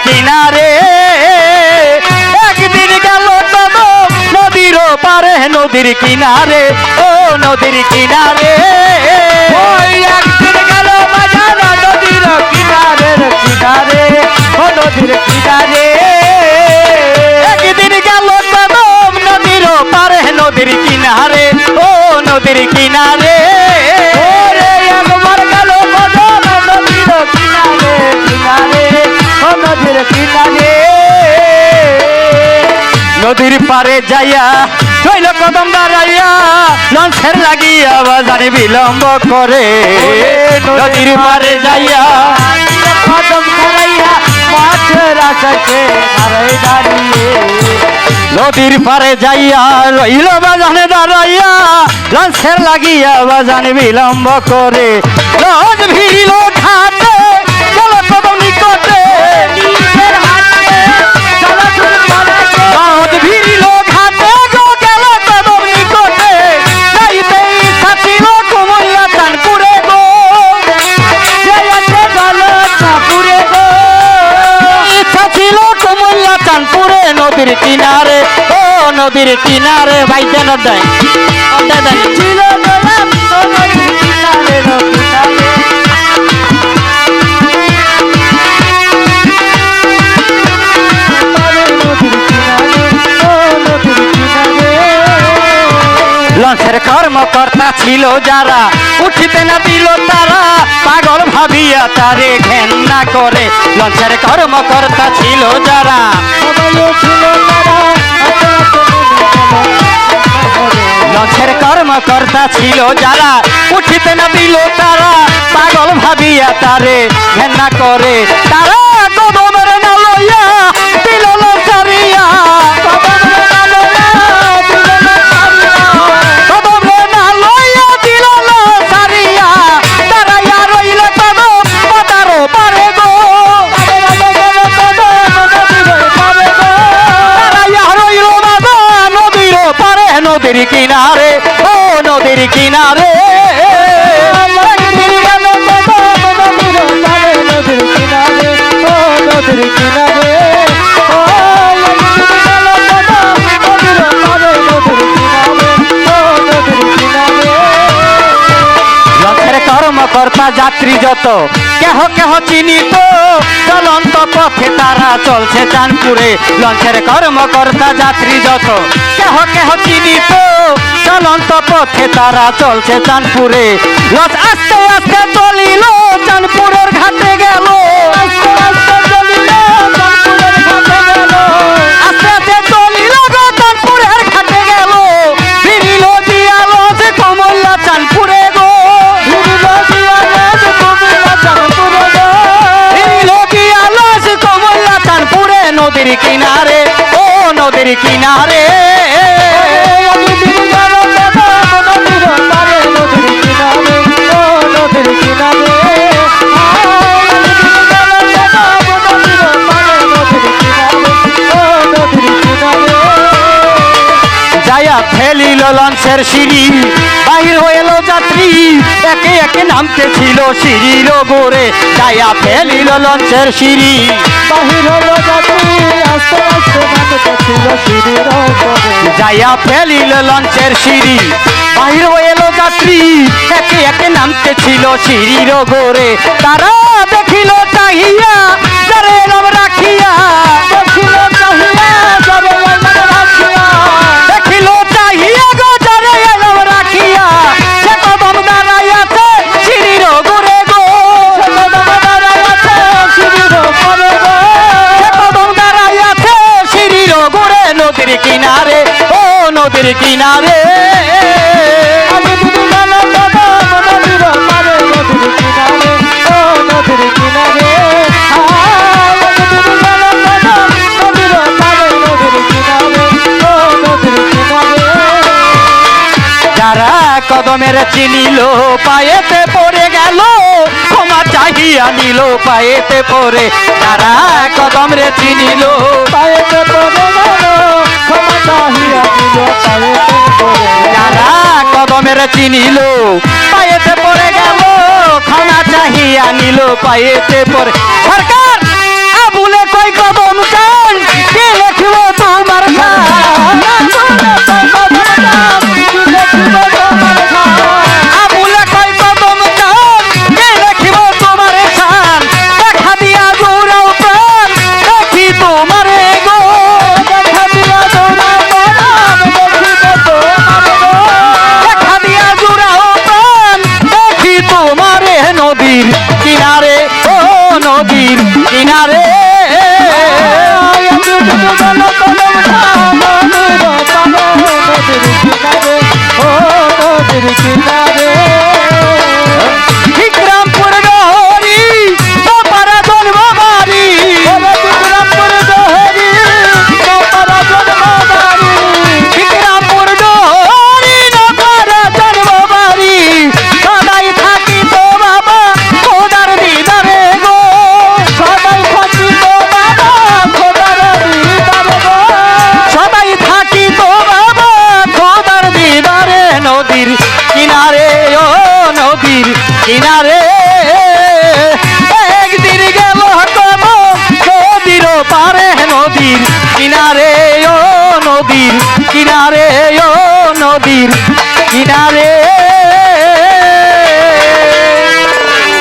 কিনারে একদিন গেল কদম নদীর পারে নদীর কিনারে ও নদীর কিনারে ওই একদিন গেল বাজানো নদীর কিনারে কিনারে ও নদীর কিনারে একদিন গেল কদম নদীর পারে নদীর কিনারে ও নদীর কিনারে ওরে একবার গেল বাজানো নদীর কিনারে কিনারে ও নদীর কিনারে নদীর পারে যাইয়া শৈল কদম দাঁড়াইয়া লঞ্চের লাগিয়া বাজারে বিলম্ব করে নদীর পারে যাইয়া কদম খাইয়া মাছের আকাশে হারাই দাঁড়িয়ে নদীর পারে যাইয়া রইল বাজানে দাঁড়াইয়া লঞ্চের লাগিয়া বাজানে বিলম্ব করে লঞ্চ ভিড়িল ঘাটে চলো কদম নিকটে নিজের হাতে চলাচল করে লঞ্চ ভিড়িল ঘাটে গো গেল কদম নিকটে যাইতে ইচ্ছা ছিল কুমিল্লা চাঁদপুরে গো জয়তে গেল চাপুরে গো ইচ্ছা ছিল কুমিল্লা চাঁদপুরে নদীর কিনারে ও নদীর কিনারে ভাই দেন দেয় ছিল গোলাপ তো নদীর কিনারে কিনারে লঞ্চের কর্মকর্তা ছিল যারা উঠিতে না দিল তারা পাগল ভাবিয়া তারে ঘেন্না করে লঞ্চের কর্মকর্তা ছিল যারা লঞ্চের কর্মকর্তা ছিল যারা উঠিতে না দিল তারা পাগল ভাবিয়া তারে ঘেন্না করে তারা কদমের না লইয়া দিল লঞ্চারিয়া কদমের না লইয়া দিল লঞ্চারিয়া তারাইয়া রইল কদম পাতারো পারে গো তারাইয়া রইল বাবা নদীর পারে নদীর কিনারে ও নদীর কিনারে লঞ্চের কর্মকর্তা যাত্রী যত কেহ কেহ চিনিত চলন্ত পথে তারা চলছে চাঁদপুরে লঞ্চের কর্মকর্তা যাত্রী যত কেহ কেহ চিনিত চলন্ত পথে তারা চলছে চাঁদপুরে লঞ্চ আস্তে আস্তে চলিল চাঁদপুরের ঘাটে গেল আস্তে আস্তে চলিল গো চাঁদপুরের ঘাটে গেল ফিরিল দিয়া লঞ্চ কমলা চাঁদপুরে গো ফিরিল দিয়া লঞ্চ কমলা চাঁদপুরে নদীর কিনারে ও নদীর কিনারে যায়া ফেলিল লঞ্চের সিঁড়ি বাহির হইল যাত্রী একে একে নামতে ছিল সিঁড়ির গোরে যায়া ফেলিল লঞ্চের সিঁড়ি বাহির হলো যাত্রী আস্তে আস্তে নামতে ছিল সিঁড়ির ওপরে যায়া ফেলিল লঞ্চের সিঁড়ি বাহির হইল যাত্রী একে একে নামতে ছিল সিঁড়ির গোরে তারা দেখিল চাহিয়া যারে নাম রাখিয়া দেখিল চাহিয়া যাবে রাখিয়া দেখিল চাহিয়া গো যারে নাম রাখিয়া সে কদম দাঁড়াইয়াছে সিঁড়ির গোরে গো সিঁড়ির ওপরে গো সে কদম দাঁড়াইয়াছে সিঁড়ির গোরে নদীর কিনারে ও নদীর কিনারে আমি দিদি গেল কদম নদীর পারে নদীর কিনারে ও নদীর কিনারে আমি দিদি গেল কদম নদীর পারে নদীর কিনারে ও নদীর কিনারে যারা কদমের চিনিল পায়েতে পড়ে গেল ক্ষমা চাহিয়া নিল পায়েতে পড়ে যারা কদমরে চিনিল পায়েতে পড়ে গেল ক্ষমা চাহিয়া দিল পায়েতে পড়ে যারা কদমের চিনিল পায়েতে পড়ে গেল ক্ষমা চাহিয়া নিল পায়েতে পড়ে সরকার আবুলে কয় কদম চান কে লেখিব তোমার শান আবুলে কয় কদম চান কে লেখিব তোমার শান দেখা দিয়া জোড়াও প্রাণ দেখি তোমারে গো দেখা দিয়া জোড়াও প্রাণ দেখি তোমারে নদীর কিনারে ও নদীর কিনারে বিক্রমপুর গহরি তোপারা জন্ম বাড়ি বিক্রমপুর গহরি তোপারা জন্ম বাড়ি সদাই থাকি তো বাবা খোদার দিদারে গো সদাই থাকি তো বাবা খোদার দিদারে গো সদাই থাকি তো বাবা খোদার দিদারে নদীর কিনারে ও নদীর কিনারে একদিন গেল কম নদীর পারে নদীর কিনারে ও নদীর কিনারে ও নদীর কিনারে